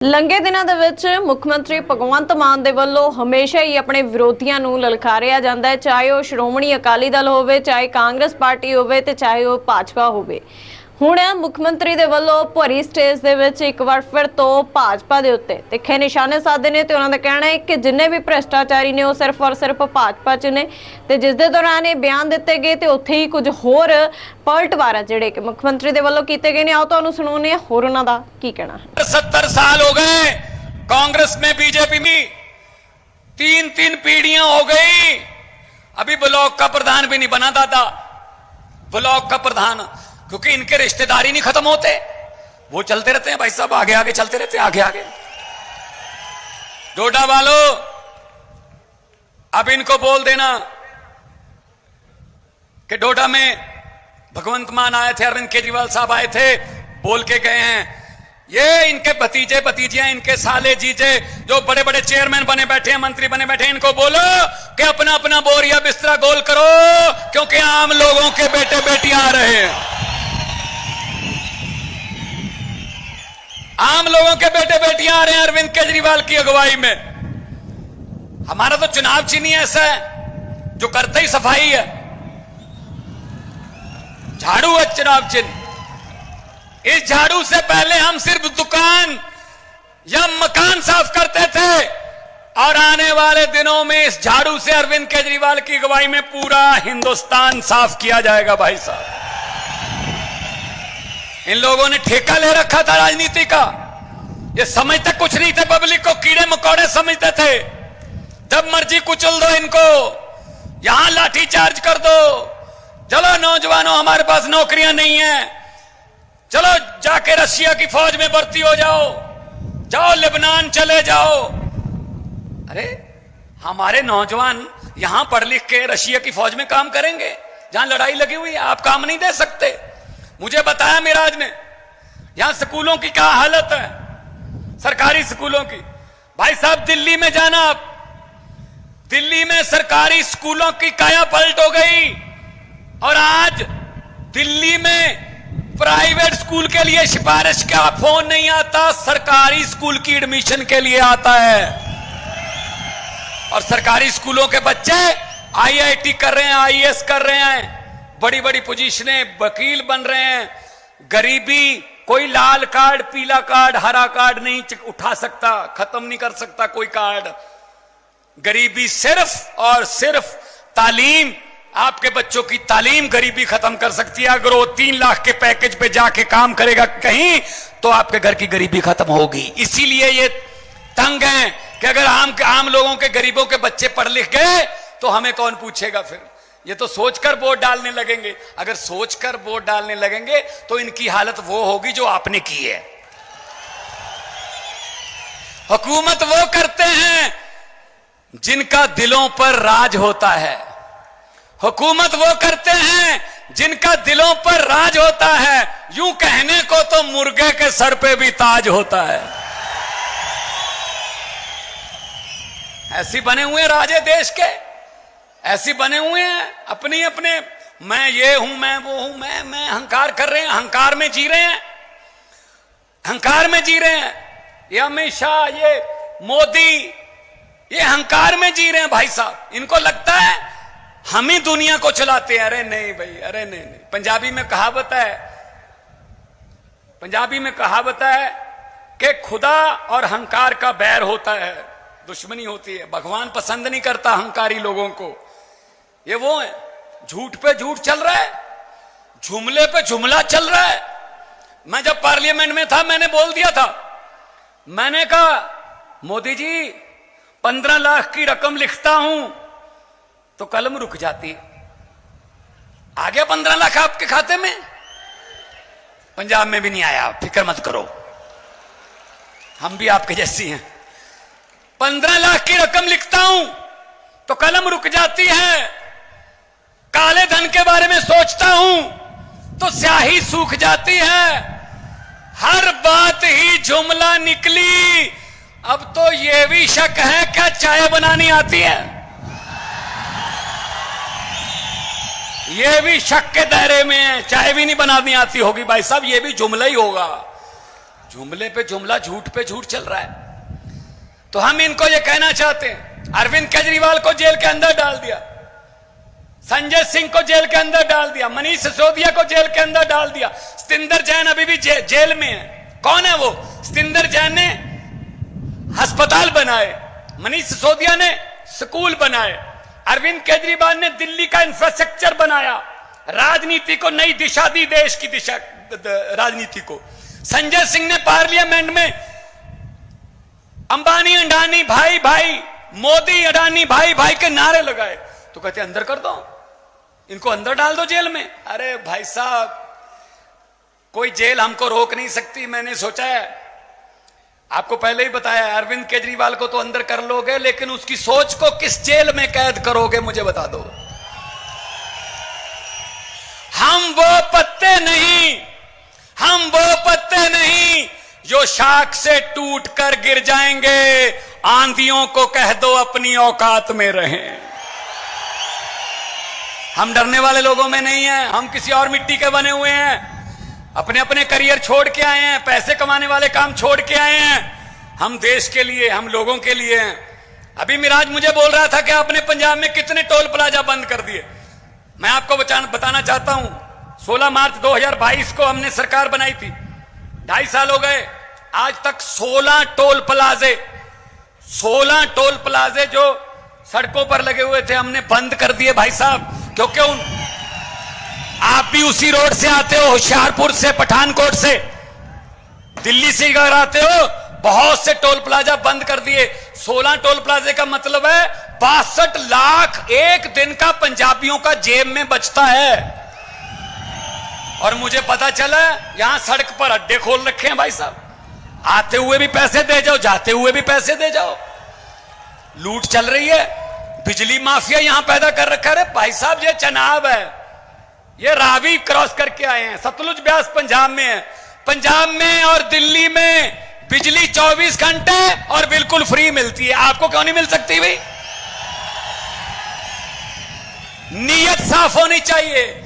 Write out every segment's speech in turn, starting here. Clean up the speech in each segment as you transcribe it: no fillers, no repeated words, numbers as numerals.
ਲੰਘੇ ਦਿਨਾਂ ਦੇ ਵਿੱਚ ਮੁੱਖ ਮੰਤਰੀ ਭਗਵੰਤ ਮਾਨ ਦੇ ਵੱਲੋਂ ਹਮੇਸ਼ਾ ਹੀ ਆਪਣੇ ਵਿਰੋਧੀਆਂ ਨੂੰ ਲਲਕਾਰਿਆ ਜਾਂਦਾ ਹੈ, ਚਾਹੇ ਉਹ ਸ਼੍ਰੋਮਣੀ ਅਕਾਲੀ ਦਲ ਹੋਵੇ, ਚਾਹੇ ਕਾਂਗਰਸ ਪਾਰਟੀ ਹੋਵੇ ਤੇ ਚਾਹੇ ਉਹ ਭਾਜਪਾ ਹੋਵੇ। ਹੁਣ ਮੁੱਖ ਮੰਤਰੀ ਦੇ ਵੱਲੋਂ ਭਰੀ ਸਟੇਜ ਦੇ ਵਿੱਚ ਇੱਕ ਵਾਰ ਫਿਰ ਤੋਂ ਭਾਜਪਾ ਦੇ ਉੱਤੇ ਤਿੱਖੇ ਨਿਸ਼ਾਨੇ ਸਾਧੇ ਨੇ ਤੇ ਉਹਨਾਂ ਦਾ ਕਹਿਣਾ ਹੈ ਕਿ ਜਿੰਨੇ ਵੀ ਭ੍ਰਿਸ਼ਟਾਚਾਰੀ ਨੇ ਉਹ ਸਿਰਫ ਔਰ ਸਿਰਫ ਭਾਜਪਾ 'ਚ ਨੇ ਤੇ ਜਿਸ ਦੇ ਦੌਰਾਨ ਇਹ ਬਿਆਨ ਦਿੱਤੇ ਗਏ ਤੇ ਉੱਥੇ ਹੀ ਕੁਝ ਹੋਰ पलटवार जेडे कि मुख्यमंत्री दे वल्लों कीते गए ने। आओ तुहानू सुणाउने होर उन्हां दा की कहना है। 70 साल हो गए कांग्रेस में, बीजेपी में तीन पीढ़ियां हो गई, अभी ब्लॉक का प्रधान भी नहीं बना दादा, ब्लॉक का प्रधान, क्योंकि इनके रिश्तेदारी नहीं खत्म होते, वो चलते रहते हैं भाई साहब, आगे आगे चलते रहते हैं, आगे आगे। डोडा वालों अब इनको बोल देना कि डोडा में भगवंत मान आए थे, अरविंद केजरीवाल साहब आए थे, बोल के गए हैं, ये इनके भतीजे भतीजियां, इनके साले जीजे जो बड़े बड़े चेयरमैन बने बैठे हैं, मंत्री बने बैठे हैं, इनको बोलो कि अपना अपना बोरिया बिस्तरा गोल करो, क्योंकि आम लोगों के बेटे बेटियां आ रहे हैं, आम लोगों के बेटे बेटियां आ रहे हैं अरविंद केजरीवाल की अगुवाई में। हमारा तो चुनाव चिन्ह ही ऐसा है जो करते ही सफाई है, झाड़ू है चुनाव चिन्ह। इस झाड़ू से पहले हम सिर्फ दुकान या मकान साफ करते थे, और आने वाले दिनों में इस झाड़ू से अरविंद केजरीवाल की अगुवाई में पूरा हिंदुस्तान साफ किया जाएगा भाई साहब। इन लोगों ने ठेका ले रखा था राजनीति का, ये समझते कुछ नहीं थे, पब्लिक को कीड़े मकोड़े समझते थे, जब मर्जी कुचल दो इनको, यहां लाठी चार्ज कर दो, चलो नौजवानों हमारे पास नौकरियां नहीं है, चलो जाके रशिया की फौज में भर्ती हो जाओ, जाओ लेबनान चले जाओ। अरे हमारे नौजवान यहां पढ़ लिख के रशिया की फौज में काम करेंगे जहां लड़ाई लगी हुई है, आप काम नहीं दे सकते। मुझे बताया मिराज ने यहां स्कूलों की क्या हालत है, सरकारी स्कूलों की। भाई साहब दिल्ली में जाना, आप दिल्ली में सरकारी स्कूलों की काया पलट हो गई, और आज दिल्ली में प्राइवेट स्कूल के लिए सिफारिश का फोन नहीं आता, सरकारी स्कूल की एडमिशन के लिए आता है, और सरकारी स्कूलों के बच्चे आईआईटी कर रहे हैं, आईएएस कर रहे हैं, बड़ी बड़ी पोजीशनें, वकील बन रहे हैं। गरीबी कोई लाल कार्ड, पीला कार्ड, हरा कार्ड नहीं उठा सकता, खत्म नहीं कर सकता कोई कार्ड। गरीबी सिर्फ और सिर्फ तालीम, आपके बच्चों की तालीम गरीबी खत्म कर सकती है। अगर वो 3 लाख के पैकेज पे जाके काम करेगा कहीं, तो आपके घर की गरीबी खत्म होगी। इसीलिए ये तंग हैं कि अगर आम लोगों के, गरीबों के बच्चे पढ़ लिख गए तो हमें कौन पूछेगा फिर। ये तो सोचकर वोट डालने लगेंगे, अगर सोचकर वोट डालने लगेंगे तो इनकी हालत वो होगी जो आपने की है। हुकूमत वो करते हैं जिनका दिलों पर राज होता है, हुकूमत वो करते हैं जिनका दिलों पर राज होता है। यूं कहने को तो मुर्गे के सर पे भी ताज होता है। ऐसी बने हुए राजे देश के, ऐसी बने हुए हैं अपने अपने, मैं ये हूं, मैं वो हूं, मैं अहंकार कर रहे हैं, अहंकार में जी रहे हैं, अहंकार में जी रहे हैं। ये अमित शाह, ये मोदी, ये अहंकार में जी रहे हैं भाई साहब। इनको लगता है हम ही दुनिया को चलाते हैं। अरे नहीं भाई, अरे नहीं नहीं। पंजाबी में कहावत है, पंजाबी में कहावत है कि खुदा और अहंकार का बैर होता है, दुश्मनी होती है। भगवान पसंद नहीं करता अहंकारी लोगों को। ये वो है, झूठ पे झूठ चल रहा है, जुमले पे जुमला चल रहा है। मैं जब पार्लियामेंट में था मैंने बोल दिया था, मैंने कहा मोदी जी 15 लाख की रकम लिखता हूं तो कलम रुक जाती, आ गया 15 लाख आपके खाते में, पंजाब में भी नहीं आया, फिक्र मत करो, हम भी आपके जैसी हैं। 15 लाख की रकम लिखता हूं तो कलम रुक जाती है, काले धन के बारे में सोचता हूं तो स्याही सूख जाती है, हर बात ही जुमला निकली। अब तो यह भी शक है क्या चाय बनानी आती है, ये भी शक के दायरे में है, चाय भी नहीं बनानी आती होगी भाई साहब, ये भी जुमला ही होगा। जुमले पे जुमला, झूठ पे झूठ चल रहा है। तो हम इनको ये कहना चाहते हैं, अरविंद केजरीवाल को जेल के अंदर डाल दिया, संजय सिंह को जेल के अंदर डाल दिया, मनीष सिसोदिया को जेल के अंदर डाल दिया, सतिंदर जैन अभी भी जेल में है। कौन है वो? सतिंदर जैन ने अस्पताल बनाए, मनीष सिसोदिया ने स्कूल बनाए, अरविंद केजरीवाल ने दिल्ली का इंफ्रास्ट्रक्चर बनाया, राजनीति को नई दिशा दी, देश की दिशा राजनीति को। संजय सिंह ने पार्लियामेंट में अंबानी अडानी भाई भाई, मोदी अडानी भाई भाई के नारे लगाए। तो कहते अंदर कर दो, इनको अंदर डाल दो जेल में। अरे भाई साहब, कोई जेल हमको रोक नहीं सकती। मैंने सोचा है, आपको पहले ही बताया, अरविंद केजरीवाल को तो अंदर कर लोगे, लेकिन उसकी सोच को किस जेल में कैद करोगे मुझे बता दो। हम वो पत्ते नहीं जो शाख से टूट कर गिर जाएंगे। आंधियों को कह दो अपनी औकात में रहें। हम डरने वाले लोगों में नहीं हैं, हम किसी और मिट्टी के बने हुए हैं, अपने अपने करियर छोड़ के आए हैं, पैसे कमाने वाले काम छोड़ के आए हैं। हम देश के लिए, हम लोगों के लिए हैं। अभी मिराज मुझे बोल रहा था कि आपने पंजाब में कितने टोल प्लाजा बंद कर दिए। मैं आपको बताना चाहता हूं, 16 मार्च 2022 को हमने सरकार बनाई थी, 2.5 साल हो गए, आज तक 16 टोल प्लाजे जो सड़कों पर लगे हुए थे हमने बंद कर दिए भाई साहब। क्योंकि आप भी उसी रोड से आते हो, होशियारपुर से, पठानकोट से, दिल्ली से अगर आते हो, बहुत से टोल प्लाजा बंद कर दिए। 16 टोल प्लाजे का मतलब है 62 लाख एक दिन का पंजाबियों का जेब में बचता है। और मुझे पता चला यहां सड़क पर अड्डे खोल रखे हैं भाई साहब, आते हुए भी पैसे दे जाओ, जाते हुए भी पैसे दे जाओ, लूट चल रही है। बिजली माफिया यहां पैदा कर रखा है। भाई साहब, ये चनाब है, ये रावी क्रॉस करके आए हैं, सतलुज ब्यास पंजाब में है। पंजाब में और दिल्ली में बिजली 24 घंटे और बिल्कुल फ्री मिलती है। आपको क्यों नहीं मिल सकती भाई? नीयत साफ होनी चाहिए।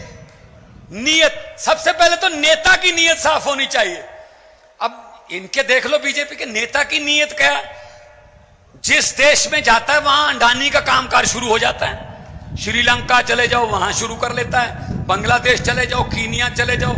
नीयत सबसे पहले तो नेता की नीयत साफ होनी चाहिए। अब इनके देख लो, बीजेपी के नेता की नीयत क्या है? जिस देश में जाता है वहां अडानी का कामकाज शुरू हो जाता है। श्रीलंका चले जाओ, वहां शुरू कर लेता है, बांग्लादेश चले जाओ, कीनिया चले जाओ,